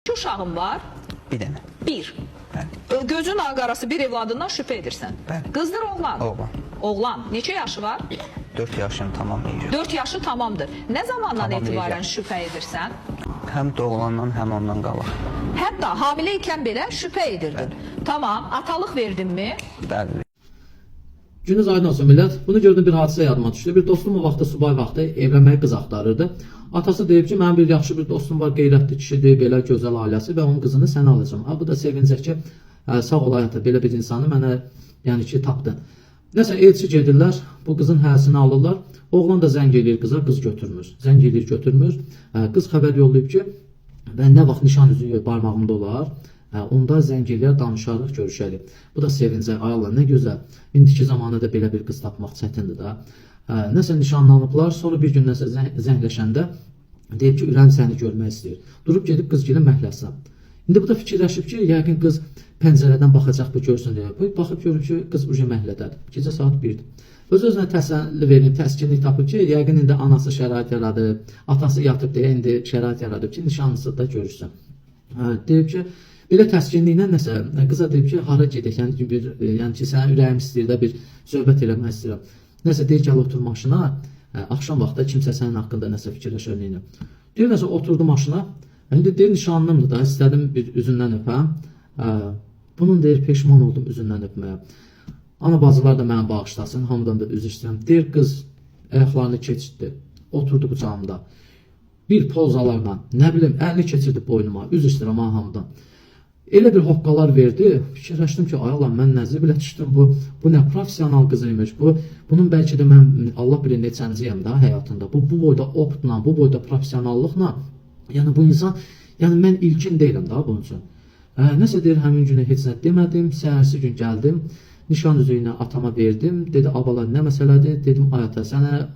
İki uşağın var. Bir dənə. Bir. Bəli. Gözün qarası bir evladından şübhə edirsən. Bəli. Qızdır, oğlan? Oğlan. Oğlan. Neçə yaşı var? 4 yaşını tamamlayacaq. 4 yaşı tamamdır. Nə zamandan Tamamlayacaq. etibarən şübhə edirsən? Həm doğulandan, həm ondan qabaq. Hətta hamilə ikən belə şübhə edirdin. Tamam. Atalıq verdinmi? Bəli. Gününüz aydın olsun millət. Bunu gördüm, bir hadisə yadıma düşdü. Bir dostum o vaxtda subay vaxtı evlənməyə qız axtarırdı. Atası deyib ki, mənim bir yaxşı bir dostum var, qeyrətli kişidir, belə gözəl ailəsi və onun qızını sənə alacağım. Bu da sevincək ki, sağ ol həyata, belə bir insanı mənə yəni ki, tapdın. Nəsə elçi gedirlər, bu qızın həyəsini alırlar. Oğlan da zəng eləyir qıza, qız götürmür. Zəng eləyir, götürmür. Qız xəbər yollayıb ki, və nə vaxt nişan üzüyü barmağımda olar, onda zəng eləyər, danışarıq, görüşərik. Bu da sevincək, ay Allah, nə gözəl. İndiki zamanında belə bir qız tapmaq çətindir də. Nəsə nişanlanıblar, sonra bir gün nəsə zəngləşəndə deyib ki, ürəm səni görmək istəyir. Durub gedib qızgilə məhləsinə. İndi bu da fikirləşib ki, yəqin qız pəncərədən baxacaq, bu görsün deyə. Bu baxıb görüb ki, qız uca məhlədədir. Gecə saat 1-dir. Öz-özünə təsəlli verin, təskinlik tapıb ki, yəqin indi anası şərait yaradıb, atası yatıb deyə indi şərait yaradıb ki, nişanlısı da görürsün. Deyib ki, belə təskinliklə nəsə, qıza deyib ki, hara gedək, yəni ki, sənin ürəyim istəyir də bir söhbət eləmək istəyirəm. Nəsə deyir, gəl otur maşına, axşam vaxtda kimsə sənin haqqında nəsə fikirləşərliyinə. Deyir, nəsə oturdu maşına, indi deyir, nişanlımdır da, istədim bir üzündən öpəm. Bunun deyir, peşman oldum üzündən öpməyə. Ana bacılar da mənə bağışlasın, hamıdan da üzr istəyirəm. Deyir, qız ayaqlarını keçirdi, oturdu qucağımda. Bir pozalarla, nə bilim, əlini keçirdi boynuma, üzr istəyirəm hamıdan. Elə bir hoqqalar verdi, fikirləşdim ki, ay Allah, mən nəzir bilə düşdüm, bu nə profesional qız imiş, bunun bəlkə də mən Allah bilir neçənciyəm da həyatında, bu boyda optla, bu boyda profesionallıqla, yəni bu insan, yəni mən ilkin deyiləm da bunun üçün. Nəsə deyir, həmin günə heç nə demədim, səhərsi gün gəldim, nişan üzüyünə atama verdim, dedi, abala nə məsələdir, dedim, ay ata, sənə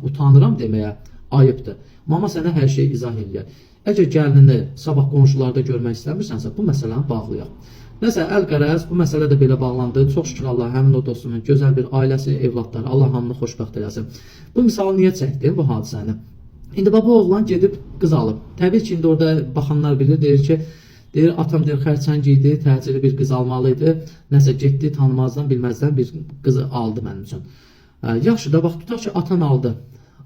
utanıram deməyə, ayıbdır, mama sənə hər şeyi izah eləyər. Əgər gəlinini sabah qonşularda görmək istəmirsənsə, bu məsələni bağlayaq. Nəsə, əl-qərəz, bu məsələ də belə bağlandı. Çox şükür Allah, həmin o dostumun gözəl bir ailəsi, evladları, Allah hamını xoşbəxt eləsin. Bu misalı niyə çəkdi bu hadisəni? İndi bu oğlan gedib qız alıb. Təbii ki, indi orada baxanlar bilir, deyir ki, deyir, atam deyir, xərçəng idi, təcili bir qız almalıydı. Nəsə, getdi, tanımazdan, bilməzdən bir qızı aldı mənim üçün. Yaxşı da, bax, tutaq ki, atan aldı.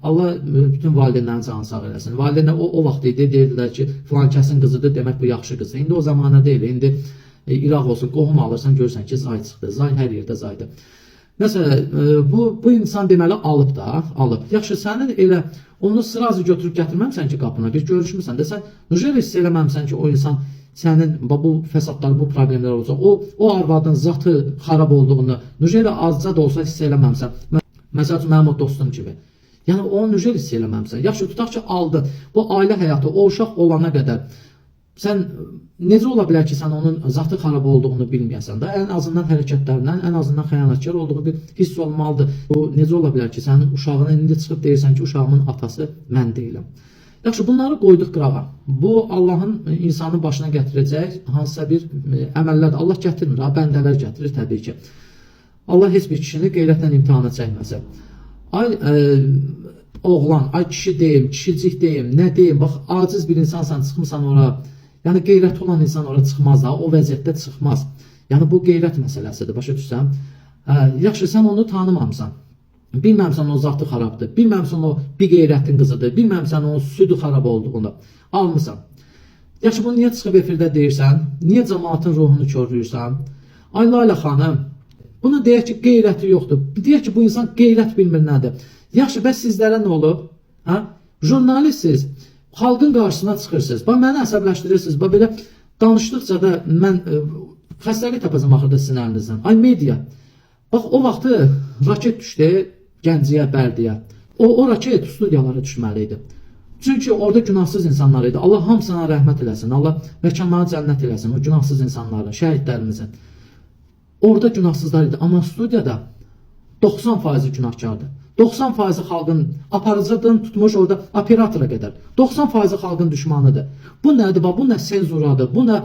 Allah bütün valideynlərin canını sağ eləsin. Valideynlər o vaxt idi, deyirdilər ki, filan kəsin qızıdır, demək bu yaxşı qızdır. İndi o zamana deyil, indi İraq olsun, qohum alırsan, görürsən ki, zay çıxdı. Zay hər yerdə zaydır. Məsələn, bu insan deməli alıb da, alıb. Yaxşı, sənin elə onu sırazı götürüb gətirməmsən ki, qapına, bir görüşmüsən də, sən necə hiss eləməmsən ki, o insan sənin bu fəsadlar, bu problemlər olacaq. O arvadın zatı xarab olduğunu, necə elə azca da olsa hiss eləməmsən. Məsəl üçün, mənim o dostum kimi. Yəni, onu necə hiss eləməmsən. Yaxşı, tutaq ki, aldın. Bu ailə həyatı, o uşaq olana qədər sən necə ola bilər ki, sən onun zatı xarab olduğunu bilməyəsən də, ən azından hərəkətlərindən, ən azından xəyanətkar olduğu bir hiss olmalıdır. Bu necə ola bilər ki, sənin uşağına indi çıxıb deyirsən ki, uşağımın atası mən deyiləm. Yaxşı, bunları qoyduq qırağa. Bu, Allahın insanın başına gətirəcək hansısa bir əməllərdir. Allah gətirmir, bəndələr gətirir təbii ki. Allah heç bir kişini qeyrətlə imtihana çəkməsin. Ay oğlan, ay kişi deyim, kişicik deyim, nə deyim, bax, aciz bir insansan, çıxmısan ora, yəni qeyrəti olan insan ora çıxmaz da, o vəziyyətdə çıxmaz. Yəni bu qeyrət məsələsidir, başa düşsən. Yaxşı, sən onu tanımamsan, bilməmsən o zatı xarabdır, bilməmsən o bir qeyrətin qızıdır, bilməmsən o südü xarab olduğunu, almısan. Yaxşı, bunu niyə çıxıb efirdə deyirsən, niyə cəmaatın ruhunu körləyirsən? Ay Layla xanım, buna deyək ki, qeyrəti yoxdur. Deyək ki, bu insan qeyrət bilmir nədir. Yaxşı, bəs sizlərə nə olub? Jurnalistsiz, xalqın qarşısına çıxırsınız. Bax, məni əsəbləşdirirsiniz. Bax, belə danışdıqca da mən xəstəlik tapacam axırda sizin əlinizdən. Ay, media. Bax, o vaxtı raket düşdü Gəncəyə, Bərdiyə. O raket studiyalara düşməli idi. Çünki orada günahsız insanlar idi. Allah hamısına rəhmət eləsin. Allah məkanları cənnət eləsin. O günahsız insanların, şəhidlərimizin. Orada günahsızlar idi. Amma studiyada 90% günahkardır. 90% xalqın aparıcıdan tutmuş orada operatora qədər. 90% xalqın düşmanıdır. Bu nədir? Bu nə senzuradır? Bu nə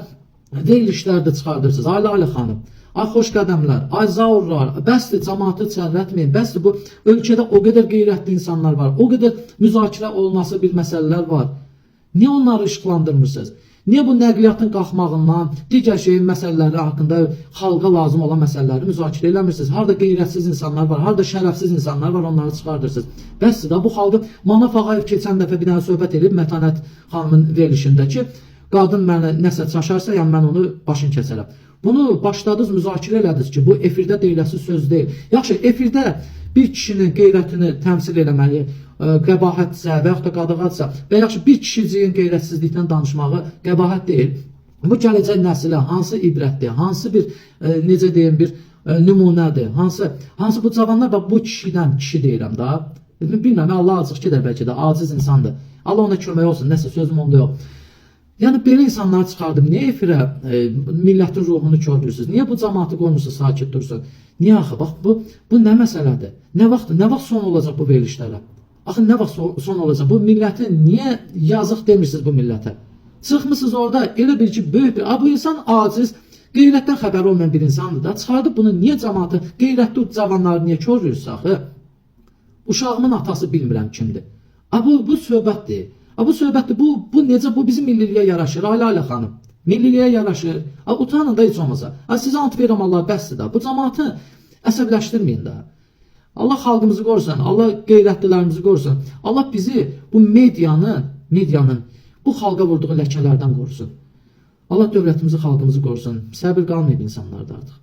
verilişlərdə çıxardırsınız? Ayla xanım. Ay xoş qədəmlər, ay zaurlar, bəsdir cəmaatı çərrətməyin, bəsdir bu ölkədə o qədər qeyrətli insanlar var, o qədər müzakirə olunması bir məsələlər var. Niyə onları işıqlandırmırsınız? Niyə bu nəqliyyatın qalxmağından, digər şeyin məsələləri haqqında xalqa lazım olan məsələləri müzakirə eləmirsiniz? Harda qeyrətsiz insanlar var, harda şərəfsiz insanlar var, onları çıxardırsınız. Bəsdir da bu xalqı Manaf Ağayev keçən dəfə bir dənə söhbət edib Mətanət xanımın verilişində ki, qadın mənə nəsə çaşarsa, yəni mən onu başını kəsərəm. Bunu başladınız, müzakirə elədiniz ki, bu efirdə deyiləsi söz deyil. Yaxşı, efirdə bir kişinin qeyrətini təmsil eləməyi qəbahətsə və yaxud da qadağatsa və yaxşı bir kişiciyin qeyrətsizlikdən danışmağı qəbahət deyil. Bu gələcək nəsilə hansı ibrətdir, hansı bir necə deyim bir nümunədir, hansı bu cavanlar da bu kişidən kişi deyirəm da. Bilmirəm, Allah azıq gedər bəlkə də aciz insandır. Allah ona kömək olsun, nəsə sözüm onda yox. Yəni belə insanları çıxardım. Niyə efirə millətin ruhunu kördürsünüz? Niyə bu cəmaatı qoymursunuz sakit dursun? Niyə axı? Bax bu nə məsələdir? Nə vaxt son olacaq bu verilişlərə? Axı nə vaxt son olacaq? Bu millətin niyə yazıq demirsiniz bu millətə? Çıxmısınız orada elə bir ki böyük bir bu insan aciz, qeyrətdən xəbəri olmayan bir insandır da. Çıxardıb bunu niyə cəmaatı, qeyrətli cavanları niyə körürsünüz axı? Uşağımın atası bilmirəm kimdir. Bu söhbətdir. Bu söhbətdir. Bu necə bu bizim milliliyə yaraşır? Ailə xanım. Milliliyə yaraşır. Utanın da heç olmasa. Sizə ant verirəm Allah bəsdir da. Bu cəmaatı əsəbləşdirməyin də. Allah xalqımızı qorusun. Allah qeyrətlilərimizi qorusun. Allah bizi bu medianın bu xalqa vurduğu ləkələrdən qorusun. Allah dövlətimizi, xalqımızı qorusun. Səbir qalmayıb insanlarda artıq.